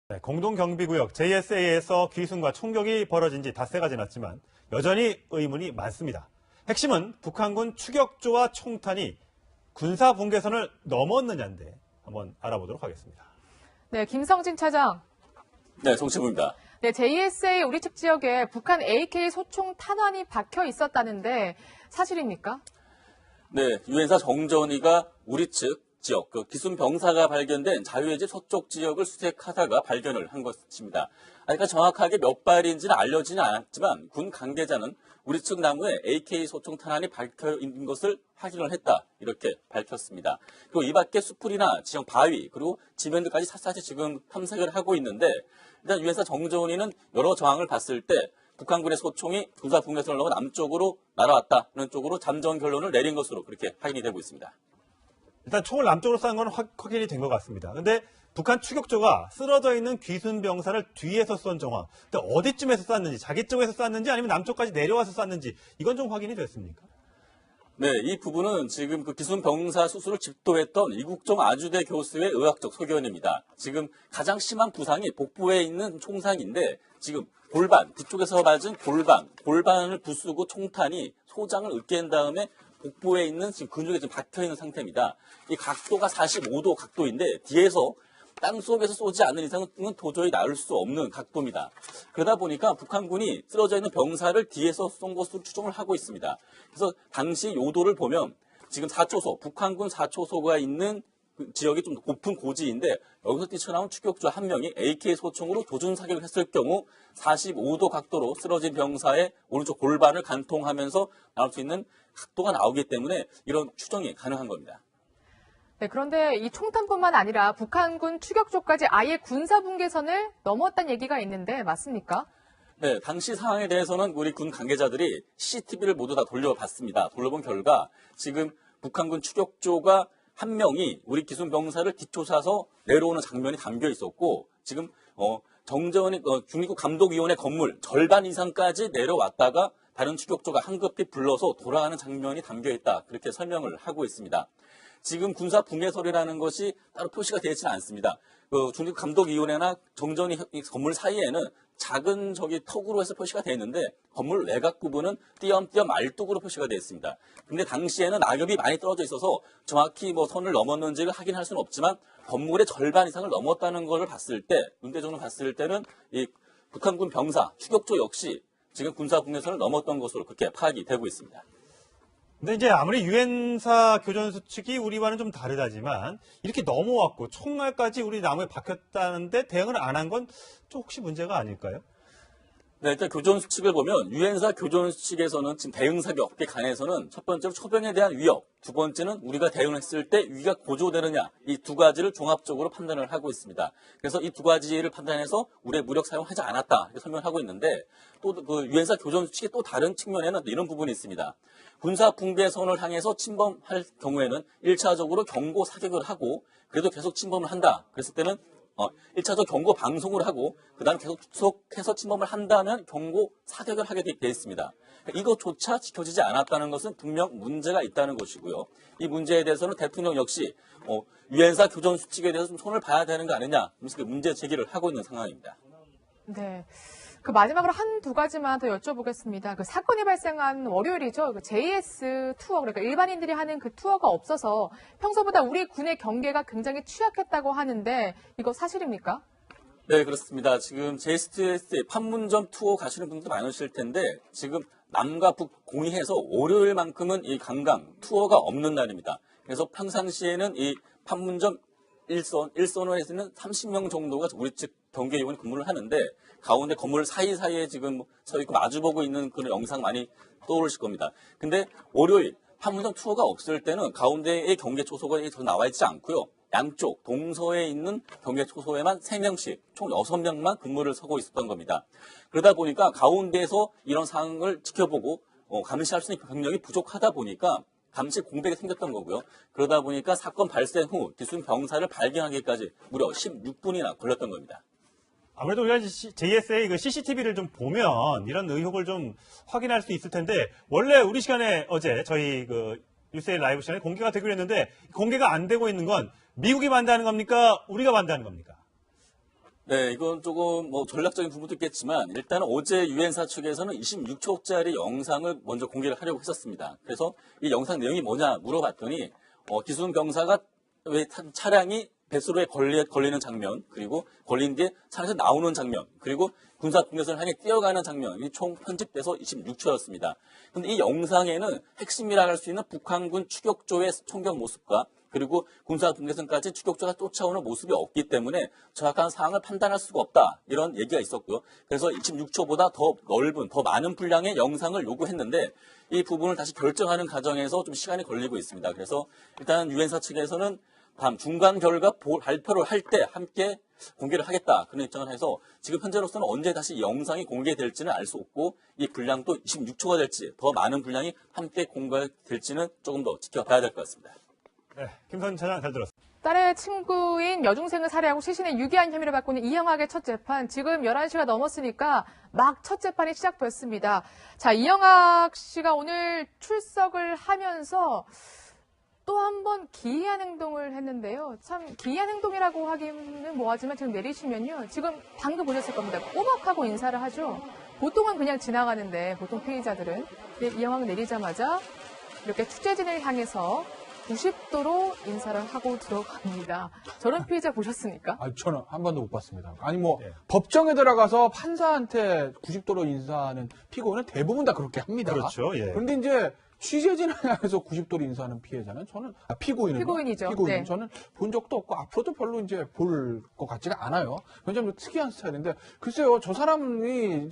네, 공동경비구역 JSA에서 귀순과 총격이 벌어진 지 닷새가 지났지만 여전히 의문이 많습니다. 핵심은 북한군 추격조와 총탄이 군사분계선을 넘었느냐인데 한번 알아보도록 하겠습니다. 네, 김성진 차장. 네, 정치부입니다. 네, JSA 우리 측 지역에 북한 AK 소총 탄환이 박혀 있었다는데 사실입니까? 네, 유엔사 정전이가 우리 측 지역, 기순 병사가 발견된 자유의 집 서쪽 지역을 수색하다가 발견을 한 것입니다. 그러니까 정확하게 몇 발인지는 알려지는 않았지만 군 관계자는 우리 측 나무에 AK 소총 탄환이 박혀 있는 것을 확인을 했다, 이렇게 밝혔습니다. 그리고 이 밖에 수풀이나 지형 바위 그리고 지면들까지 샅샅이 지금 탐색을 하고 있는데, 일단 유엔사 정전이는 여러 정황을 봤을 때 북한군의 소총이 군사분계선을 넘어 남쪽으로 날아왔다는 쪽으로 잠정 결론을 내린 것으로 그렇게 확인이 되고 있습니다. 일단 총을 남쪽으로 쏜 건 확인이 된 것 같습니다. 근데 북한 추격조가 쓰러져 있는 귀순 병사를 뒤에서 쏜 정황, 근데 어디쯤에서 쐈는지, 자기 쪽에서 쐈는지 아니면 남쪽까지 내려와서 쐈는지 이건 좀 확인이 됐습니까? 네, 이 부분은 지금 그 기순 병사 수술을 집도했던 이국종 아주대 교수의 의학적 소견입니다. 지금 가장 심한 부상이 복부에 있는 총상인데 지금 골반, 뒤쪽에서 맞은 골반을 부수고 총탄이 소장을 으깬 다음에 복부에 있는 지금 근육에 지금 박혀 있는 상태입니다. 이 각도가 45도 각도인데 뒤에서 땅속에서 쏘지 않는 이상은 도저히 나올 수 없는 각도입니다. 그러다 보니까 북한군이 쓰러져 있는 병사를 뒤에서 쏜 것으로 추정을 하고 있습니다. 그래서 당시 요도를 보면 지금 4초소, 북한군 4초소가 있는 그 지역이 좀 높은 고지인데 여기서 뛰쳐나온 추격조 한 명이 AK 소총으로 조준 사격을 했을 경우 45도 각도로 쓰러진 병사의 오른쪽 골반을 관통하면서 나올 수 있는 각도가 나오기 때문에 이런 추정이 가능한 겁니다. 네, 그런데 이 총탄뿐만 아니라 북한군 추격조까지 아예 군사분계선을 넘었다는 얘기가 있는데 맞습니까? 네, 당시 상황에 대해서는 우리 군 관계자들이 CCTV를 모두 다 돌려봤습니다. 돌려본 결과 지금 북한군 추격조가 한 명이 우리 기순 병사를 뒤쫓아서 내려오는 장면이 담겨 있었고 지금 정전이 중위국 감독위원회 건물 절반 이상까지 내려왔다가 다른 추격조가 한급히 불러서 돌아가는 장면이 담겨 있다, 그렇게 설명을 하고 있습니다. 지금 군사 분계선이라는 것이 따로 표시가 되어 있지는 않습니다. 중위국 감독위원회나 정전이 건물 사이에는 작은 턱으로 해서 표시가 되어 있는데 건물 외곽 부분은 띄엄띄엄 말뚝으로 표시가 되어 있습니다. 근데 당시에는 낙엽이 많이 떨어져 있어서 정확히 선을 넘었는지를 확인할 수는 없지만 건물의 절반 이상을 넘었다는 것을 봤을 때, 눈대중으로 봤을 때는 이 북한군 병사 추격조 역시 지금 군사 분계선을 넘었던 것으로 그렇게 파악이 되고 있습니다. 근데 이제 아무리 유엔사 교전수 측이 우리와는 좀 다르다지만 이렇게 넘어왔고 총알까지 우리 나무에 박혔다는데 대응을 안 한 건 좀 혹시 문제가 아닐까요? 네, 일단 교전수 측을 보면 유엔사 교전수 측에서는 지금 대응 사격에 관해서는 첫 번째로 초병에 대한 위협, 두 번째는 우리가 대응했을 때 위기가 고조되느냐, 이 두 가지를 종합적으로 판단을 하고 있습니다. 그래서 이 두 가지를 판단해서 우리의 무력 사용하지 않았다, 이렇게 설명하고 있는데 또 그 유엔사 교전수 측의 또 다른 측면에는 이런 부분이 있습니다. 군사 분계선을 향해서 침범할 경우에는 1차적으로 경고 사격을 하고 그래도 계속 침범을 한다, 그랬을 때는 1차적 경고 방송을 하고 그 다음에 계속해서 침범을 한다면 경고 사격을 하게 되어 있습니다. 이것조차 지켜지지 않았다는 것은 분명 문제가 있다는 것이고요. 이 문제에 대해서는 대통령 역시 유엔사 교전수 측에 대해서 좀 손을 봐야 되는 거 아니냐, 이렇게 문제 제기를 하고 있는 상황입니다. 네. 그 마지막으로 한두 가지만 더 여쭤보겠습니다. 그 사건이 발생한 월요일이죠. 그 JS 투어, 그러니까 일반인들이 하는 그 투어가 없어서 평소보다 우리 군의 경계가 굉장히 취약했다고 하는데 이거 사실입니까? 네, 그렇습니다. 지금 JS 판문점 투어 가시는 분들도 많으실 텐데 지금 남과 북 공의해서 월요일만큼은 이 관광 투어가 없는 날입니다. 그래서 평상시에는 이 판문점 1선원에서는 30명 정도가 우리 측 경계 요원이 근무를 하는데 가운데 건물 사이사이에 지금 서 있고 마주보고 있는 그런 영상 많이 떠오르실 겁니다. 근데 월요일 판문점 투어가 없을 때는 가운데의 경계 초소가 더 나와 있지 않고요. 양쪽 동서에 있는 경계 초소에만 3명씩 총 6명만 근무를 서고 있었던 겁니다. 그러다 보니까 가운데에서 이런 상황을 지켜보고 감시할 수 있는 병력이 부족하다 보니까 감시 공백이 생겼던 거고요. 그러다 보니까 사건 발생 후 기순 병사를 발견하기까지 무려 16분이나 걸렸던 겁니다. 아무래도 우리가 JSA 그 CCTV를 좀 보면 이런 의혹을 좀 확인할 수 있을 텐데 원래 우리 시간에 어제 저희 그 뉴스의 라이브 시간에 공개가 되기로 했는데 공개가 안 되고 있는 건 미국이 반대하는 겁니까? 우리가 반대하는 겁니까? 네, 이건 조금 뭐 전략적인 부분도 있겠지만 일단은 어제 유엔사 측에서는 26초짜리 영상을 먼저 공개를 하려고 했었습니다. 그래서 이 영상 내용이 뭐냐 물어봤더니 기순 병사가 왜 탄 차량이 배수로에 걸리는 장면, 그리고 걸린 뒤에 차에서 나오는 장면, 그리고 군사 분계선을 향해 뛰어가는 장면이 총 편집돼서 26초였습니다. 그런데 이 영상에는 핵심이라 할 수 있는 북한군 추격조의 총격 모습과 그리고 군사 분계선까지 추격조가 쫓아오는 모습이 없기 때문에 정확한 상황을 판단할 수가 없다. 이런 얘기가 있었고요. 그래서 26초보다 더 넓은, 더 많은 분량의 영상을 요구했는데 이 부분을 다시 결정하는 과정에서 좀 시간이 걸리고 있습니다. 그래서 일단 유엔사 측에서는 다음 중간 결과 발표를 할 때 함께 공개를 하겠다. 그런 입장을 해서 지금 현재로서는 언제 다시 이 영상이 공개될지는 알 수 없고 이 분량도 26초가 될지 더 많은 분량이 함께 공개될지는 조금 더 지켜봐야 될 것 같습니다. 네, 김선 차장 잘 들었습니다. 딸의 친구인 여중생을 살해하고 시신의 유기한 혐의를 받고 있는 이영학의 첫 재판, 지금 11시가 넘었으니까 막 첫 재판이 시작됐습니다. 자, 이영학 씨가 오늘 출석을 하면서 또 한 번 기이한 행동을 했는데요. 참 기이한 행동이라고 하기는 뭐하지만 지금 내리시면요. 지금 방금 보셨을 겁니다. 꼬박하고 인사를 하죠. 보통은 그냥 지나가는데 보통 피의자들은 이영학을 내리자마자 이렇게 취재진을 향해서 90도로 인사를 하고 들어갑니다. 저런 피의자 보셨습니까? 저는 한 번도 못 봤습니다. 아니 뭐 네. 법정에 들어가서 판사한테 90도로 인사하는 피고는 대부분 다 그렇게 합니다. 그렇죠. 예. 그런데 이제 취재진을 향해서 90도로 인사하는 피해자는 저는 피고인이죠. 피고인 네. 저는 본 적도 없고 앞으로도 별로 이제 볼 것 같지가 않아요. 굉장히 특이한 스타일인데 글쎄요, 저 사람이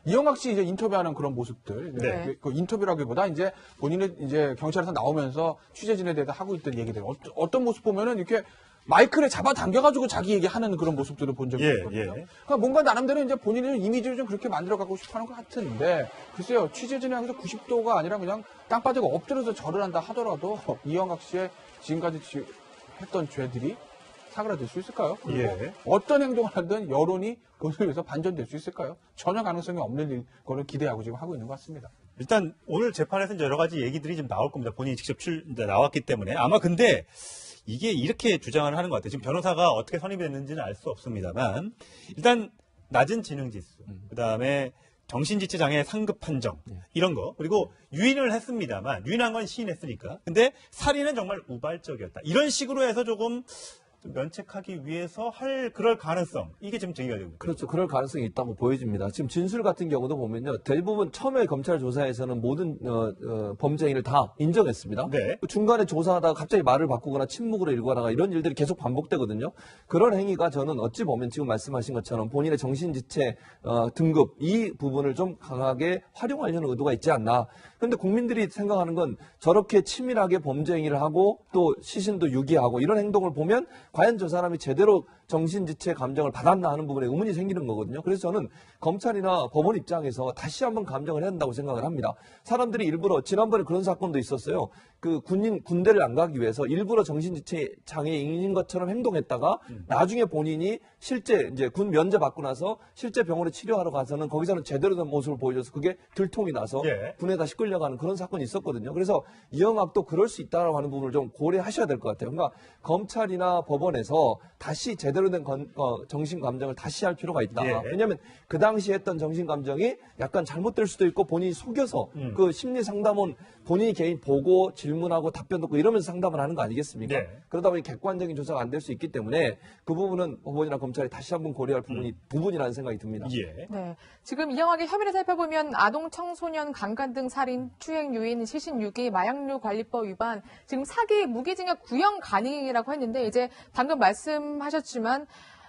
이영학 씨 이제 인터뷰하는 그런 모습들, 네. 그 인터뷰라기보다 이제 본인은 이제 경찰에서 나오면서 취재진에 대해서 하고 있던 얘기들 어떤 모습 보면은 이렇게 마이크를 잡아당겨가지고 자기 얘기하는 그런 모습들을 본 적이 있거든요. 그러니까 뭔가 나름대로 이제 본인의 이미지를 좀 그렇게 만들어가고 싶어하는 것 같은데 글쎄요, 취재진에 향해서 90도가 아니라 그냥 땅 빠지고 엎드려서 절을 한다 하더라도 이영학 씨의 지금까지 했던 죄들이 사그라들 수 있을까요? 그리고 예. 어떤 행동을 하든 여론이 그것을 위해서 반전될 수 있을까요? 전혀 가능성이 없는 거를 기대하고 지금 하고 있는 것 같습니다. 일단 오늘 재판에서 이제 여러 가지 얘기들이 좀 나올 겁니다. 본인이 직접 이제 나왔기 때문에. 아마 근데 이게 이렇게 주장을 하는 것 같아요. 지금 변호사가 어떻게 선임이 됐는지는 알 수 없습니다만 일단 낮은 지능지수, 그다음에 정신지체 장애 상급 판정 이런 거, 그리고 유인을 했습니다만 유인한 건 시인했으니까. 근데 살인은 정말 우발적이었다. 이런 식으로 해서 조금 면책하기 위해서 그럴 가능성, 이게 지금 제기가 되고 있죠. 그렇죠. 그럴 가능성이 있다고 보여집니다. 지금 진술 같은 경우도 보면요, 대부분 처음에 검찰 조사에서는 모든 범죄 행위를 다 인정했습니다. 네. 중간에 조사하다가 갑자기 말을 바꾸거나 침묵으로 일관하거나 이런 일들이 계속 반복되거든요. 그런 행위가 저는 어찌 보면 지금 말씀하신 것처럼 본인의 정신지체 등급 이 부분을 좀 강하게 활용하려는 의도가 있지 않나. 그런데 국민들이 생각하는 건 저렇게 치밀하게 범죄 행위를 하고 또 시신도 유기하고 이런 행동을 보면 과연 저 사람이 제대로 정신지체 감정을 받았나 하는 부분에 의문이 생기는 거거든요. 그래서 저는 검찰이나 법원 입장에서 다시 한번 감정을 해야 한다고 생각을 합니다. 사람들이 일부러 지난번에 그런 사건도 있었어요. 그 군대를 안 가기 위해서 일부러 정신지체 장애인인 것처럼 행동했다가 나중에 본인이 실제 이제 군 면제 받고 나서 실제 병원에 치료하러 가서는 거기서는 제대로 된 모습을 보여줘서 그게 들통이 나서 예. 군에 다시 끌려가는 그런 사건이 있었거든요. 그래서 이영학도 그럴 수 있다라고 하는 부분을 좀 고려하셔야 될 것 같아요. 그러니까 검찰이나 법원에서 다시 제대로 된 정신 감정을 다시 할 필요가 있다. 예. 왜냐하면 그 당시 했던 정신 감정이 약간 잘못될 수도 있고 본인이 속여서 그 심리 상담은 본인이 개인 보고 질문하고 답변 듣고 이러면서 상담을 하는 거 아니겠습니까? 네. 그러다 보니 객관적인 조사가 안 될 수 있기 때문에 그 부분은 법원이나 검찰이 다시 한번 고려할 부분이라는 생각이 듭니다. 예. 네. 지금 이영학의 혐의를 살펴보면 아동 청소년 강간 등 살인, 추행 유인, 시신 유기, 마약류 관리법 위반, 지금 사기, 무기징역 구형 가능이라고 했는데 이제 방금 말씀하셨지만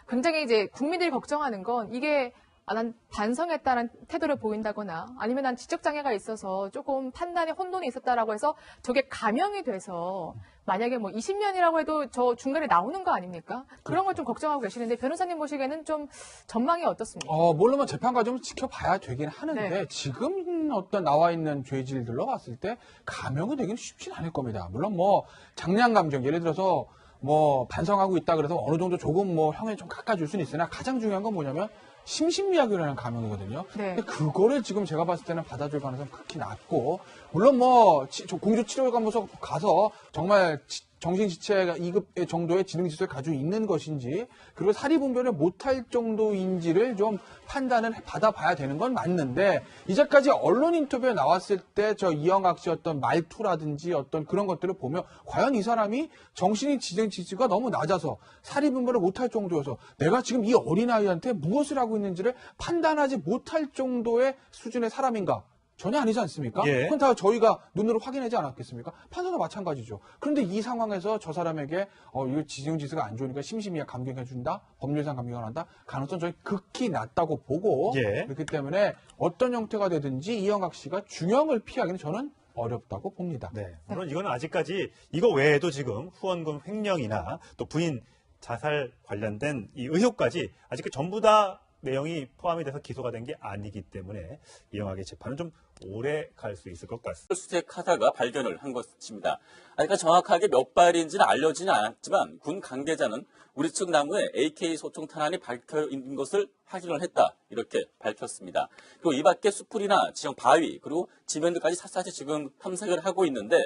굉장히 이제 국민들이 걱정하는 건 이게 난 반성했다는 태도를 보인다거나 아니면 난 지적장애가 있어서 조금 판단에 혼돈이 있었다라고 해서 저게 감형이 돼서 만약에 뭐 20년이라고 해도 저 중간에 나오는 거 아닙니까? 그런 걸 좀 걱정하고 계시는데 변호사님 보시기에는 좀 전망이 어떻습니까? 물론 재판 과정을 지켜봐야 되긴 하는데 네. 지금 어떤 나와 있는 죄질들로 봤을 때 감형이 되기는 쉽진 않을 겁니다. 물론 뭐 장량 감정, 예를 들어서 뭐 반성하고 있다 그래서 어느 정도 조금 뭐 형에 좀 깎아줄 수는 있으나 가장 중요한 건 뭐냐면 심신미약이라는 감형이거든요. 네. 근데 그거를 지금 제가 봤을 때는 받아줄 가능성이 극히 낮고, 물론 뭐 공주치료감호소 가서 정말 정신지체가 2급 정도의 지능지수를 가지고 있는 것인지 그리고 사리분별을 못할 정도인지를 좀 판단을 받아봐야 되는 건 맞는데 이제까지 언론 인터뷰에 나왔을 때 저 이영학 씨 어떤 말투라든지 어떤 그런 것들을 보면 과연 이 사람이 정신이 지능지수가 너무 낮아서 사리분별을 못할 정도여서 내가 지금 이 어린아이한테 무엇을 하고 있는지를 판단하지 못할 정도의 수준의 사람인가? 전혀 아니지 않습니까? 예. 그건 다 저희가 눈으로 확인하지 않았겠습니까? 판사도 마찬가지죠. 그런데 이 상황에서 저 사람에게 이거 지능지수가 안 좋으니까 심심이야 감경해준다? 법률상 감경을 한다? 가능성 저희 극히 낮다고 보고 예. 그렇기 때문에 어떤 형태가 되든지 이영학 씨가 중형을 피하기는 저는 어렵다고 봅니다. 네. 물론 이거는 아직까지 이거 외에도 지금 후원금 횡령이나 또 부인 자살 관련된 이 의혹까지 아직 전부 다 내용이 포함이 돼서 기소가 된 게 아니기 때문에 이영학의 재판은 좀 오래 갈 수 있을 것 같습니다. 수색하다가 발견을 한 것입니다. 그러니까 정확하게 몇 발인지는 알려지는 않았지만 군 관계자는 우리 측 나무에 AK 소총 탄환이 박혀 있는 것을 확인을 했다 이렇게 밝혔습니다. 그리고 이 밖에 수풀이나 지형 바위 그리고 지면들까지 샅샅이 지금 탐색을 하고 있는데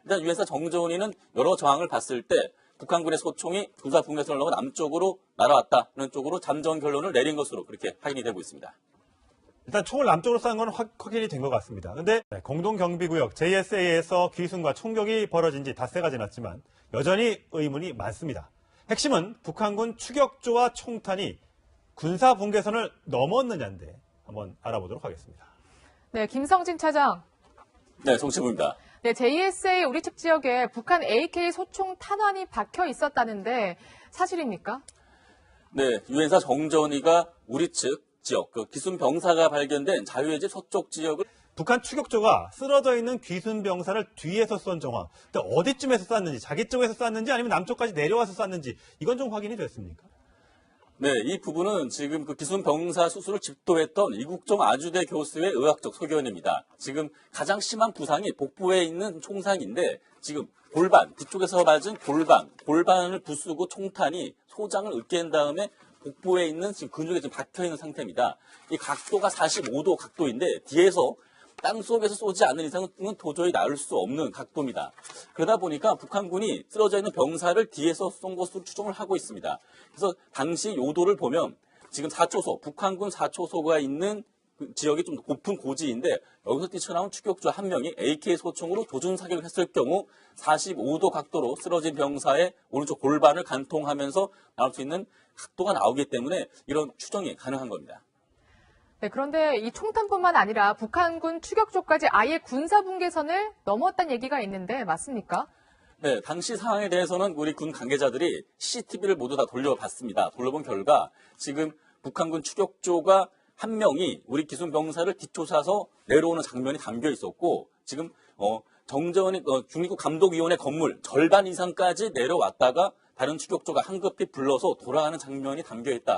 일단 유엔사 정전이는 여러 정황을 봤을 때 북한군의 소총이 군사 분계선을 넘어 남쪽으로 날아왔다는 쪽으로 잠정 결론을 내린 것으로 그렇게 확인이 되고 있습니다. 일단 총을 남쪽으로 쏜 건 확인이 된 것 같습니다. 그런데 공동경비구역 JSA에서 귀순과 총격이 벌어진 지 닷새가 지났지만 여전히 의문이 많습니다. 핵심은 북한군 추격조와 총탄이 군사 분계선을 넘었느냐인데 한번 알아보도록 하겠습니다. 네, 김성진 차장. 네, 정치부입니다. 네, JSA 우리 측 지역에 북한 AK 소총 탄환이 박혀 있었다는데 사실입니까? 네, 유엔사 정전이가 우리 측 지역, 그 기순 병사가 발견된 자유의 집 서쪽 지역을 북한 추격조가 쓰러져 있는 귀순 병사를 뒤에서 쏜 정황. 근데 어디쯤에서 쐈는지, 자기 쪽에서 쐈는지 아니면 남쪽까지 내려와서 쐈는지 이건 좀 확인이 됐습니까? 네, 이 부분은 지금 그 기순 병사 수술을 집도했던 이국종 아주대 교수의 의학적 소견입니다. 지금 가장 심한 부상이 복부에 있는 총상인데 지금 골반, 뒤쪽에서 맞은 골반을 부수고 총탄이 소장을 으깬 다음에 복부에 있는 지금 근육에 지금 박혀 있는 상태입니다. 이 각도가 45도 각도인데 뒤에서 땅속에서 쏘지 않는 이상은 도저히 나올 수 없는 각도입니다. 그러다 보니까 북한군이 쓰러져 있는 병사를 뒤에서 쏜 것으로 추정을 하고 있습니다. 그래서 당시 요도를 보면 지금 4초소, 북한군 4초소가 있는 그 지역이 좀 높은 고지인데 여기서 뛰쳐나온 추격조 한 명이 AK 소총으로 조준 사격을 했을 경우 45도 각도로 쓰러진 병사의 오른쪽 골반을 관통하면서 나올 수 있는 각도가 나오기 때문에 이런 추정이 가능한 겁니다. 네, 그런데 이 총탄뿐만 아니라 북한군 추격조까지 아예 군사 분계선을 넘었다는 얘기가 있는데 맞습니까? 네, 당시 상황에 대해서는 우리 군 관계자들이 CCTV를 모두 다 돌려봤습니다. 돌려본 결과 지금 북한군 추격조가 한 명이 우리 기순 병사를 뒷쫓아서 내려오는 장면이 담겨 있었고 지금 정전이 중위국 감독위원회 건물 절반 이상까지 내려왔다가 다른 추격조가 황급히 불러서 돌아가는 장면이 담겨 있다.